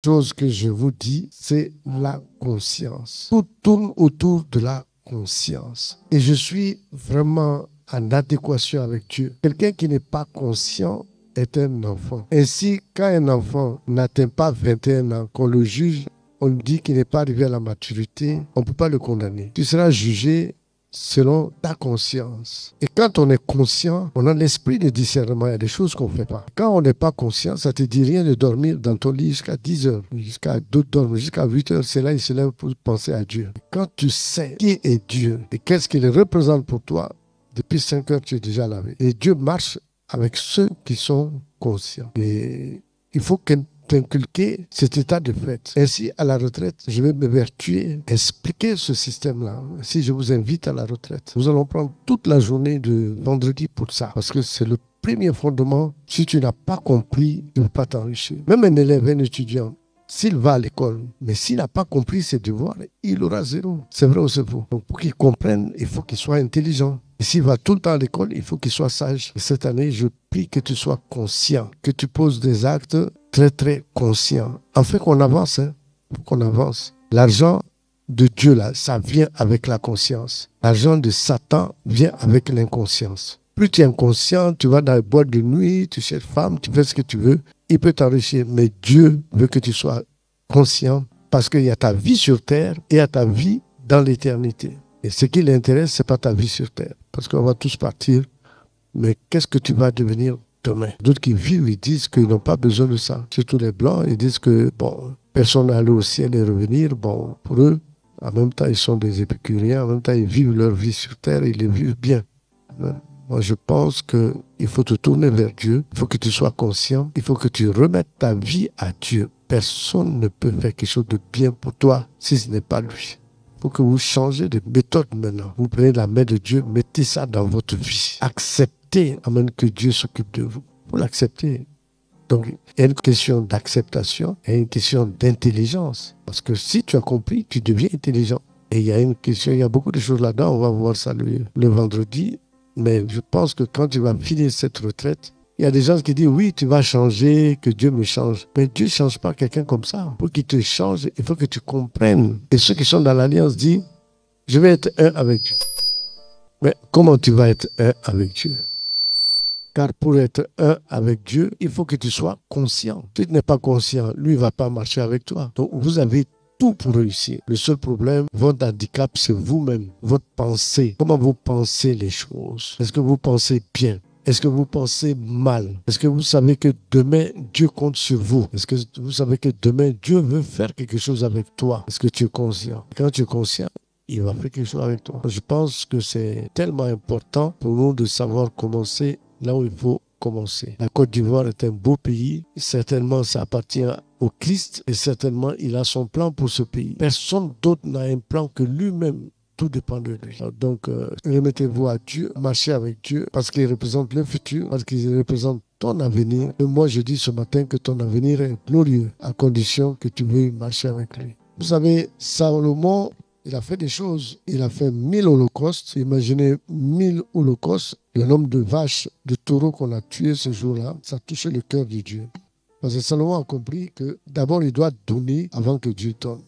chose que je vous dis, c'est la conscience. Tout tourne autour de la conscience. Et je suis vraiment en adéquation avec Dieu. Quelqu'un qui n'est pas conscient est un enfant. Ainsi, quand un enfant n'atteint pas 21 ans, qu'on le juge, on lui dit qu'il n'est pas arrivé à la maturité, on ne peut pas le condamner. Tu seras jugé selon ta conscience. Et quand on est conscient, on a l'esprit de discernement. Il y a des choses qu'on ne fait pas. Quand on n'est pas conscient, ça ne te dit rien de dormir dans ton lit jusqu'à 10 heures, jusqu'à d'autres dorment jusqu'à 8 heures. C'est là ils se lèvent pour penser à Dieu. Quand tu sais qui est Dieu et qu'est-ce qu'il représente pour toi, depuis 5 heures, tu es déjà lavé. Et Dieu marche avec ceux qui sont conscients. Et il faut t'inculquer cet état de fait. Ainsi, à la retraite, je vais m'évertuer, expliquer ce système-là. Si je vous invite à la retraite, nous allons prendre toute la journée de vendredi pour ça. Parce que c'est le premier fondement. Si tu n'as pas compris, tu ne peux pas t'enrichir. Même un élève, un étudiant, s'il va à l'école, mais s'il n'a pas compris ses devoirs, il aura 0. C'est vrai ou c'est faux? Donc pour qu'il comprenne, il faut qu'il soit intelligent. Et s'il va tout le temps à l'école, il faut qu'il soit sage. Et cette année, je prie que tu sois conscient, que tu poses des actes très, très conscients. En fait, qu'on avance, qu'on avance. L'argent de Dieu, là, ça vient avec la conscience. L'argent de Satan vient avec l'inconscience. Plus tu es inconscient, tu vas dans les boîtes de nuit, tu cherches femme, tu fais ce que tu veux. Il peut t'enrichir, mais Dieu veut que tu sois conscient parce qu'il y a ta vie sur terre et il y a ta vie dans l'éternité. Et ce qui l'intéresse, ce n'est pas ta vie sur terre. Parce qu'on va tous partir. Mais qu'est-ce que tu vas devenir demain? D'autres qui vivent, ils disent qu'ils n'ont pas besoin de ça. Surtout les Blancs, ils disent que, bon, personne n'est allé au ciel et revenir. Bon, pour eux, en même temps, ils sont des épicuriens. En même temps, ils vivent leur vie sur terre et ils les vivent bien. Moi, je pense qu'il faut te tourner vers Dieu. Il faut que tu sois conscient. Il faut que tu remettes ta vie à Dieu. Personne ne peut faire quelque chose de bien pour toi si ce n'est pas lui. Il faut que vous changez de méthode maintenant. Vous prenez la main de Dieu, mettez ça dans votre vie. Acceptez, amen, que Dieu s'occupe de vous. Il faut l'accepter. Donc, il y a une question d'acceptation et une question d'intelligence. Parce que si tu as compris, tu deviens intelligent. Et il y a une question, il y a beaucoup de choses là-dedans. On va voir ça le vendredi. Mais je pense que quand tu vas finir cette retraite, il y a des gens qui disent, oui, tu vas changer, que Dieu me change. Mais Dieu ne change pas quelqu'un comme ça. Pour qu'il te change, il faut que tu comprennes. Et ceux qui sont dans l'alliance disent, je vais être un avec Dieu. Mais comment tu vas être un avec Dieu? Car pour être un avec Dieu, il faut que tu sois conscient. Si tu n'es pas conscient, lui ne va pas marcher avec toi. Donc vous avez tout pour réussir. Le seul problème, votre handicap, c'est vous-même, votre pensée. Comment vous pensez les choses? Est-ce que vous pensez bien? Est-ce que vous pensez mal? Est-ce que vous savez que demain, Dieu compte sur vous? Est-ce que vous savez que demain, Dieu veut faire quelque chose avec toi? Est-ce que tu es conscient? Quand tu es conscient, il va faire quelque chose avec toi. Je pense que c'est tellement important pour nous de savoir commencer là où il faut commencer. La Côte d'Ivoire est un beau pays. Certainement, ça appartient au Christ et certainement, il a son plan pour ce pays. Personne d'autre n'a un plan que lui-même. Tout dépend de lui. Donc, remettez-vous à Dieu, marchez avec Dieu, parce qu'il représente le futur, parce qu'il représente ton avenir. Et moi, je dis ce matin que ton avenir est glorieux, à condition que tu veuilles marcher avec lui. Vous savez, Salomon, il a fait des choses. Il a fait 1000 holocaustes. Imaginez 1000 holocaustes. Le nombre de vaches, de taureaux qu'on a tués ce jour-là, ça a touché le cœur de Dieu. Parce que Salomon a compris que d'abord, il doit donner avant que Dieu donne.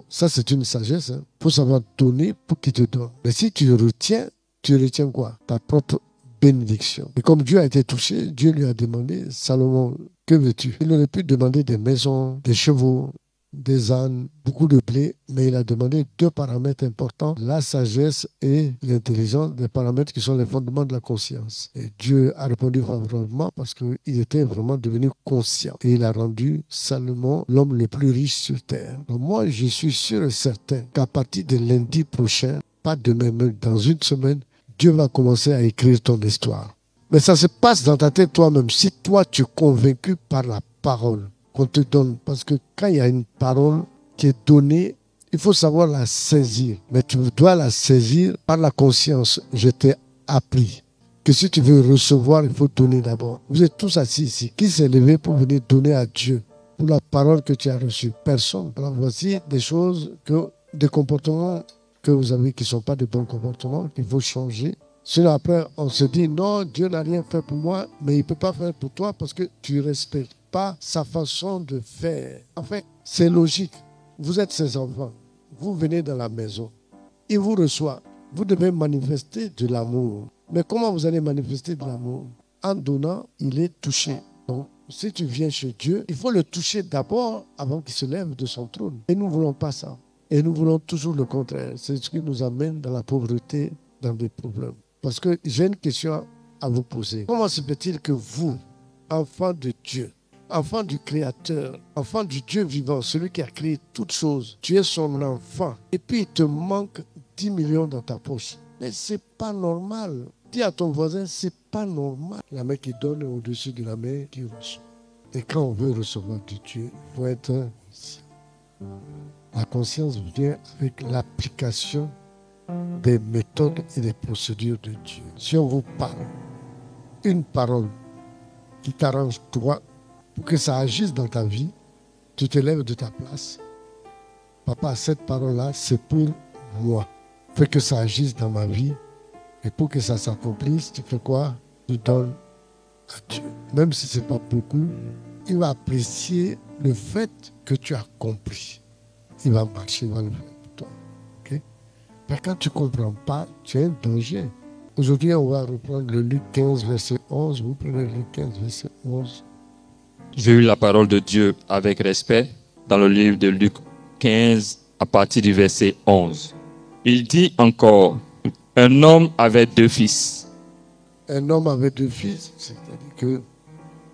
Ça, c'est une sagesse. Il faut savoir donner pour qu'il te donne. Mais si tu retiens quoi? Ta propre bénédiction. Et comme Dieu a été touché, Dieu lui a demandé, Salomon, que veux-tu? Il aurait pu demander des maisons, des chevaux, des ânes, beaucoup de blé, mais il a demandé 2 paramètres importants, la sagesse et l'intelligence, des paramètres qui sont les fondements de la conscience. Et Dieu a répondu favorablement parce qu'il était vraiment devenu conscient. Et il a rendu Salomon l'homme le plus riche sur terre. Donc moi, je suis sûr et certain qu'à partir de lundi prochain, pas demain, mais dans une semaine, Dieu va commencer à écrire ton histoire. Mais ça se passe dans ta tête toi-même. Si toi, tu es convaincu par la parole qu'on te donne. Parce que quand il y a une parole qui est donnée, il faut savoir la saisir. Mais tu dois la saisir par la conscience. Je t'ai appris que si tu veux recevoir, il faut donner d'abord. Vous êtes tous assis ici. Qui s'est levé pour venir donner à Dieu pour la parole que tu as reçue? Personne. Alors voici des choses, des comportements que vous avez qui ne sont pas de bons comportements, qu'il faut changer. Sinon après, on se dit, non, Dieu n'a rien fait pour moi, mais il ne peut pas faire pour toi parce que tu respectes. pas sa façon de faire. En fait, c'est logique. Vous êtes ses enfants. Vous venez dans la maison. Il vous reçoit. Vous devez manifester de l'amour. Mais comment vous allez manifester de l'amour? En donnant, il est touché. Donc, si tu viens chez Dieu, il faut le toucher d'abord avant qu'il se lève de son trône. Et nous ne voulons pas ça. Et nous voulons toujours le contraire. C'est ce qui nous amène dans la pauvreté, dans des problèmes. Parce que j'ai une question à vous poser. Comment se fait-il que vous, enfant de Dieu, enfant du Créateur, enfant du Dieu vivant, celui qui a créé toutes choses, tu es son enfant, et puis il te manque 10 millions dans ta poche? Mais c'est pas normal. Dis à ton voisin, c'est pas normal. La main qui donne est au-dessus de la main qui reçoit. Et quand on veut recevoir de Dieu, il faut être conscient. La conscience vient avec l'application des méthodes et des procédures de Dieu. Si on vous parle, une parole qui t'arrange toi, pour que ça agisse dans ta vie, tu te lèves de ta place. Papa, cette parole-là, c'est pour moi. Fais que ça agisse dans ma vie. Et pour que ça s'accomplisse, tu fais quoi? Tu donnes à Dieu. Même si ce n'est pas beaucoup, il va apprécier le fait que tu as compris. Il va marcher, il va le faire pour toi. Okay? Mais quand tu ne comprends pas, tu as un danger. Aujourd'hui, on va reprendre le Luc 15, verset 11. Vous prenez le Luc 15, verset 11. J'ai eu la parole de Dieu avec respect dans le livre de Luc 15, à partir du verset 11. Il dit encore, un homme avait 2 fils. Un homme avait 2 fils, c'est-à-dire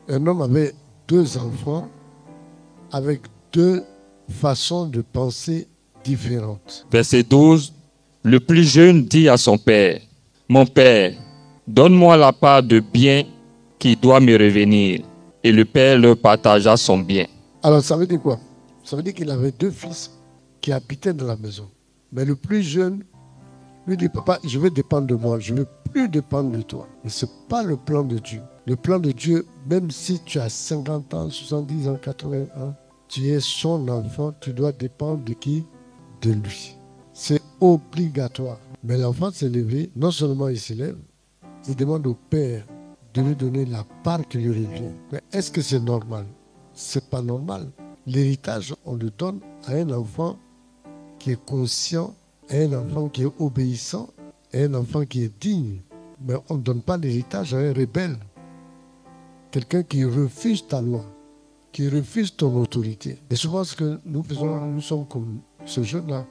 qu'un homme avait 2 enfants avec 2 façons de penser différentes. Verset 12, le plus jeune dit à son père, mon père, donne-moi la part de bien qui doit me revenir. Et le père leur partagea son bien. Alors ça veut dire quoi? Ça veut dire qu'il avait 2 fils qui habitaient dans la maison. Mais le plus jeune lui dit, papa, je veux dépendre de moi, je ne veux plus dépendre de toi. Et ce n'est pas le plan de Dieu. Le plan de Dieu, même si tu as 50 ans, 70 ans, 80 ans, tu es son enfant, tu dois dépendre de qui? De lui. C'est obligatoire. Mais l'enfant s'est levé, non seulement il s'élève, il demande au père de lui donner la part qui lui revient. Mais est-ce que c'est normal? C'est pas normal. L'héritage, on le donne à un enfant qui est conscient, à un enfant qui est obéissant, à un enfant qui est digne. Mais on ne donne pas l'héritage à un rebelle. Quelqu'un qui refuse ta loi, qui refuse ton autorité. Et souvent, ce que nous faisons, nous sommes comme ce jeune-là.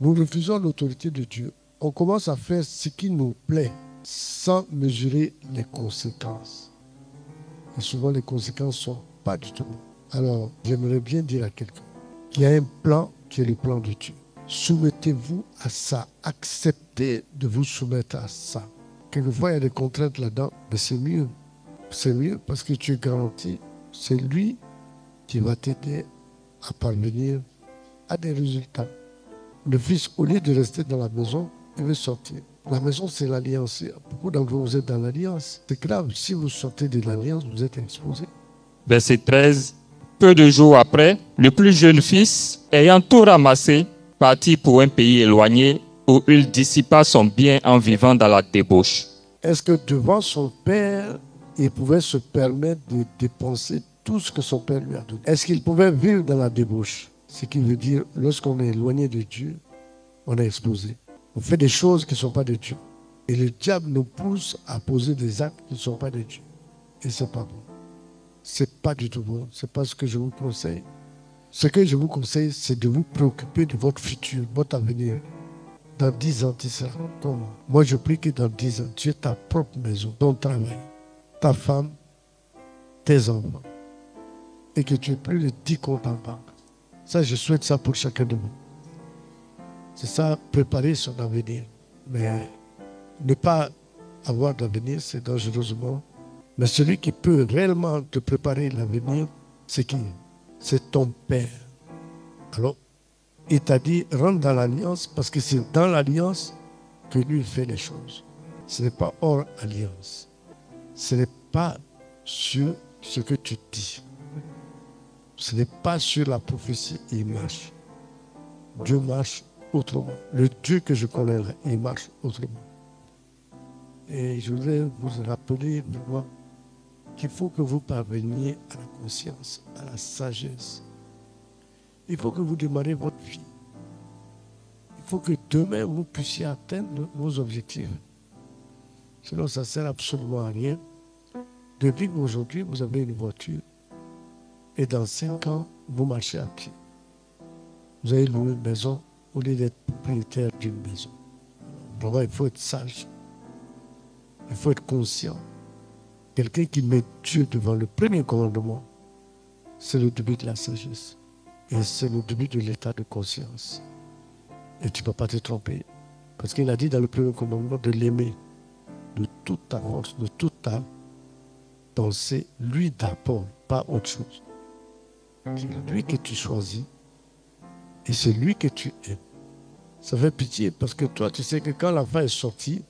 Nous refusons l'autorité de Dieu. On commence à faire ce qui nous plaît sans mesurer les conséquences. Et souvent, les conséquences ne sont pas du tout bonnes. Alors, j'aimerais bien dire à quelqu'un qu'il y a un plan qui est le plan de Dieu. Soumettez-vous à ça. Acceptez de vous soumettre à ça. Quelquefois, il y a des contraintes là-dedans, mais c'est mieux. C'est mieux parce que tu es garanti. C'est lui qui va t'aider à parvenir à des résultats. Le fils, au lieu de rester dans la maison, il veut sortir. La maison, c'est l'alliance. Beaucoup d'entre vous, vous êtes dans l'alliance. C'est grave. Si vous sortez de l'alliance, vous êtes exposé. Verset 13. Peu de jours après, le plus jeune fils, ayant tout ramassé, partit pour un pays éloigné où il dissipa son bien en vivant dans la débauche. Est-ce que devant son père, il pouvait se permettre de dépenser tout ce que son père lui a donné? Est-ce qu'il pouvait vivre dans la débauche? Ce qui veut dire, lorsqu'on est éloigné de Dieu, on est exposé. On fait des choses qui ne sont pas de Dieu. Et le diable nous pousse à poser des actes qui ne sont pas de Dieu. Et ce n'est pas bon. Ce n'est pas du tout bon. Ce n'est pas ce que je vous conseille. Ce que je vous conseille, c'est de vous préoccuper de votre futur, votre avenir. Dans 10 ans, tu seras comment? Moi, je prie que dans 10 ans, tu aies ta propre maison, ton travail, ta femme, tes enfants. Et que tu aies plus de 10 comptes en banque. Ça, je souhaite ça pour chacun de vous. C'est ça, préparer son avenir. Mais ne pas avoir d'avenir, c'est dangereusement. Mais celui qui peut réellement te préparer l'avenir, c'est qui? C'est ton Père. Alors, il t'a dit, rentre dans l'alliance, parce que c'est dans l'alliance que lui fait les choses. Ce n'est pas hors alliance. Ce n'est pas sur ce que tu dis. Ce n'est pas sur la prophétie, il marche. Dieu marche autrement. Le Dieu que je connais là, il marche autrement. Et je voudrais vous rappeler, qu'il faut que vous parveniez à la conscience, à la sagesse. Il faut que vous démarrez votre vie. Il faut que demain, vous puissiez atteindre vos objectifs. Sinon, ça ne sert absolument à rien de dire qu'aujourd'hui, vous avez une voiture et dans 5 ans, vous marchez à pied. Vous avez loué une maison au lieu d'être propriétaire d'une maison. Vraiment, il faut être sage. Il faut être conscient. Quelqu'un qui met Dieu devant le premier commandement, c'est le début de la sagesse. Et c'est le début de l'état de conscience. Et tu ne peux pas te tromper. Parce qu'il a dit dans le premier commandement de l'aimer de toute ta force, de toute ta pensée, lui d'abord, pas autre chose. C'est lui que tu choisis et c'est lui que tu aimes. Ça fait pitié parce que toi, tu sais que quand l'enfant est sorti,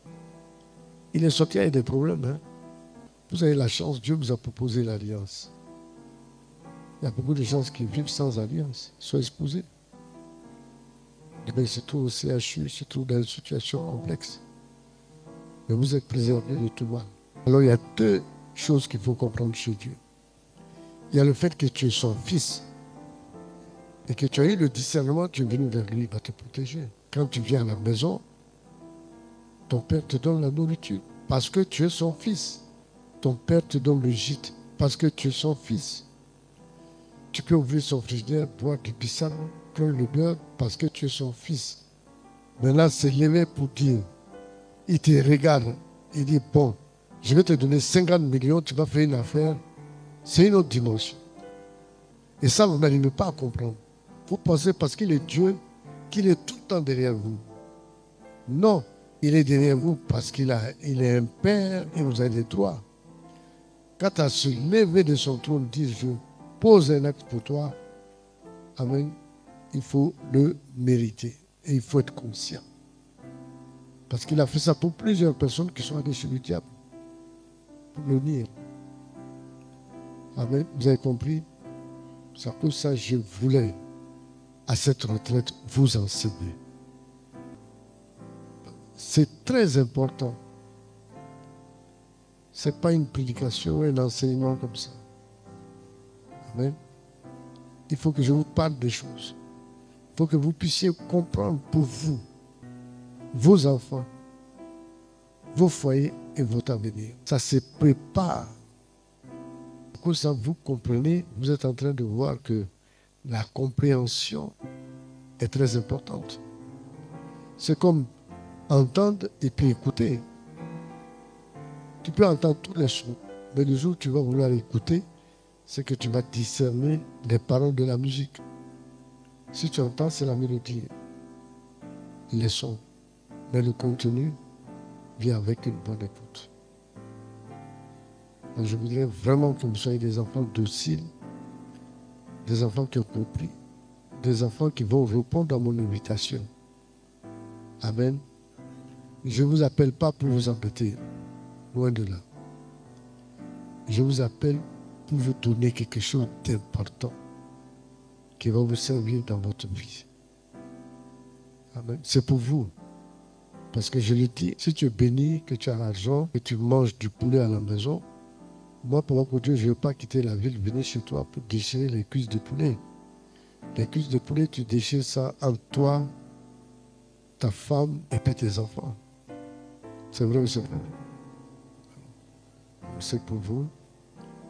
il est sorti avec des problèmes. Hein? Vous avez la chance, Dieu vous a proposé l'alliance. Il y a beaucoup de gens qui vivent sans alliance, ils sont exposés. Ils se trouvent au CHU, ils se trouvent dans une situation complexe. Mais vous êtes préservés de tout mal. Alors il y a 2 choses qu'il faut comprendre chez Dieu. Il y a le fait que tu es son fils et que tu as eu le discernement, tu es venu vers lui, il va te protéger. Quand tu viens à la maison, ton père te donne la nourriture parce que tu es son fils. Ton père te donne le gîte parce que tu es son fils. Tu peux ouvrir son frigidaire, boire du pisang, prendre le beurre parce que tu es son fils. Maintenant, c'est levé pour dire, il te regarde, il dit, bon, je vais te donner 50 millions, tu vas faire une affaire. C'est une autre dimension. Et ça, vous n'arrivez pas à comprendre. Vous pensez parce qu'il est Dieu, qu'il est tout le temps derrière vous. Non, il est derrière vous parce qu'il est un père et vous avez des droits. Quant à se lever de son trône, dire, je pose un acte pour toi, amen, il faut le mériter. Et il faut être conscient. Parce qu'il a fait ça pour plusieurs personnes qui sont allées chez le diable. Pour le nier. Amen. Vous avez compris? C'est pour ça que je voulais, à cette retraite, vous enseigner. C'est très important. Ce n'est pas une prédication ou un enseignement comme ça. Amen. Il faut que je vous parle des choses. Il faut que vous puissiez comprendre pour vous, vos enfants, vos foyers et votre avenir. Ça se prépare. Pour ça, vous comprenez, vous êtes en train de voir que la compréhension est très importante. C'est comme entendre et puis écouter. Tu peux entendre tous les sons, mais le jour où tu vas vouloir écouter, c'est que tu vas discerner les paroles de la musique. Si tu entends, c'est la mélodie, les sons, mais le contenu vient avec une bonne écoute. Donc je voudrais vraiment que vous soyez des enfants dociles, des enfants qui ont compris, des enfants qui vont répondre à mon invitation. Amen. Je ne vous appelle pas pour vous embêter, loin de là. Je vous appelle pour vous donner quelque chose d'important qui va vous servir dans votre vie. Amen. C'est pour vous. Parce que je le dis, si tu es béni, que tu as l'argent, que tu manges du poulet à la maison, moi, pendant que Dieu, je ne veux pas quitter la ville, venir chez toi pour déchirer les cuisses de poulet. Les cuisses de poulet, tu déchires ça entre toi, ta femme et puis tes enfants. C'est vrai ou c'est vrai? C'est pour vous.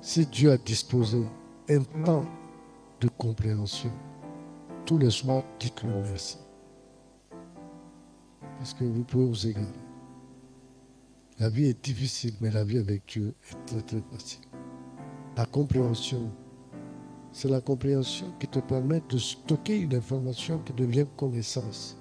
Si Dieu a disposé un temps de compréhension, tous les soirs, dites-lui merci. Parce que vous pouvez vous égarer. La vie est difficile, mais la vie avec Dieu est très très facile. La compréhension, c'est la compréhension qui te permet de stocker une information qui devient connaissance.